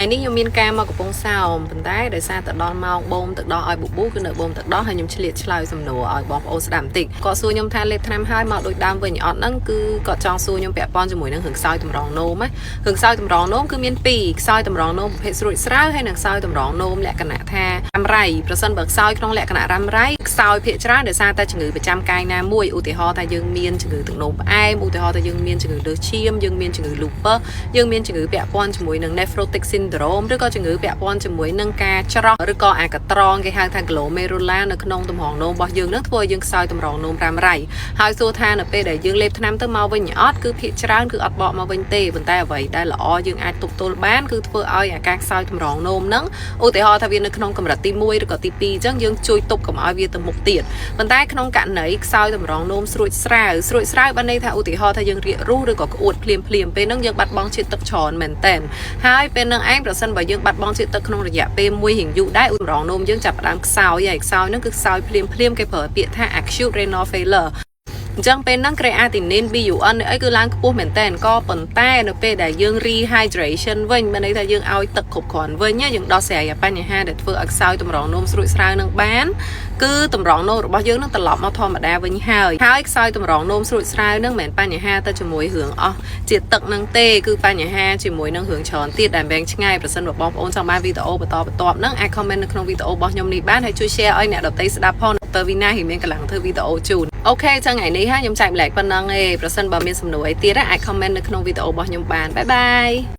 នេះខ្ញុំមានការមកកំពង់សោមប៉ុន្តែដោយសារតែដល់ម៉ោងបូមទឹកដោះឲ្យបប៊ូគឺនៅបូមទឹកដោះហើយខ្ញុំឆ្លៀតឆ្លើយសំណួរឲ្យបងប្អូនស្ដាប់បន្តិចគាត់សួរខ្ញុំថាលេបថ្នាំហើយមកដូចដើមវិញអត់ហ្នឹងគឺគាត់ចង់សួរខ្ញុំពាក់ព័ន្ធជាមួយនឹងរឿងខ្សោយតម្រងនោមរឿងខ្សោយតម្រងនោមគឺមាន2ខ្សោយតម្រងនោមប្រភេទស្រួចស្រាវហើយនិងខ្សោយតម្រងនោមលក្ខណៈថារ៉ាំរ៉ៃប្រសិនបើខ្សោយក្នុងលក្ខណៈរ៉ាំរ៉ៃខ្សោយភាគច្រើនដោយសារតែជំងឺប្រចាំកាយណាមួយឧទាហរណ៍ថាយើងមានជំងឺទឹកនោមផ្អែមឧទាហរណ៍ថាយើងមានជំងឺលើសឈាមយើងមានជំងឺ lupus យើងមានជំងឺពាក់ព័ន្ធជាមួយនឹង nephrotic syndrome ឬក៏ជំងឺពាក់ព័ន្ធជាមួយនឹងការច្រោះឬក៏អាកត្រងគេហៅថា glomerular នៅក្នុងទម្រង់នោមរបស់យើងនឹងធ្វើឲ្យយើងខ្សោយទម្រង់នោមរ៉ាំរ៉ៃហើយសួរថានៅពេលដែលយើងលេបថ្នាំទៅមកវិញអត់គឺភាគច្រើនគឺអត់បកមកវិញទេប៉ុន្តែអ្វីដែលល្អយើងអាចទប់ទល់បានគឺធ្វើឲ្យអាការខ្សោយទម្រង់នោមនឹងឧទាហរណ៍ថាវានៅក្នុងកម្រិតទី1ឬក៏ទី2អញ្ចឹងយើងជួយទប់កុំឲ្យវាទៅមុខទៀតប៉ុន្តែក្នុងករណីខ្សោយទម្រង់នោមស្រួចស្រាវបានន័យថាឧទាហរណ៍ថាយើងរាករូសឬក៏ក្អួតភ្លាមពេលហ្នឹងយើងបាត់បង់ជាតិទឹកច្រើនមែនតើហើយពេលហ្នឹងឯងប្រសិនបើយើងបាត់បង់ជាតិទឹកក្នុងរយៈពេលមួយរៀងយូរដែរទម្រង់នោមយើងចាប់ផ្ដើមខ្សោយហើយខ្សោយហ្នឹងគឺខ្សោយភ្លាមគេប្រើពាក្យថា acute renal failure អញ្ចឹងពេលហ្នឹង creatinine BUN អីគឺឡើងខ្ពស់មែនតើក៏ប៉ុន្តែនៅពេលដែលយើង rehydration វិញមានន័យថាយើងឲ្យទឹកគ្រប់គ្រាន់វិញយើងដោះស្រាយបញ្ហាដែលធ្វើឲ្យខ្សោយទម្រង់នោមស្រួចស្រាវនឹងបានគឺទម្រង់នោមរបស់យើងនឹងត្រឡប់មកធម្មតាវិញហើយខ្សោយទម្រង់នោមស្រួចស្រាវនឹងមិនមែនបញ្ហាទៅជាមួយរឿងអស់ជាតិទឹកនឹងទេគឺបញ្ហាជាមួយនឹងរឿងច្រើនទៀតដែលបែងឆ្ងាយប្រសិនបើបងប្អូនចង់បានវីដេអូបន្តបន្ទាប់ហ្នឹងអាច comment នៅក្នុងវីដេអូរបស់ខ្ញុំនេះបានហើយជួយ share ឲ្យអ្នកដទៃស្ដាប់ផងតើវីណាហ៊ីមានកម្លាំងធ្វើវីដេអូជូនអូខេចឹងថ្ងៃនេះខ្ញុំចែកម្លែកប៉ុណ្ណឹងឯងប្រសិនបើមានសំណួរអីទៀតអាច comment នៅក្នុងវីដេអូរបស់ខ្ញុំបានបាយបាយ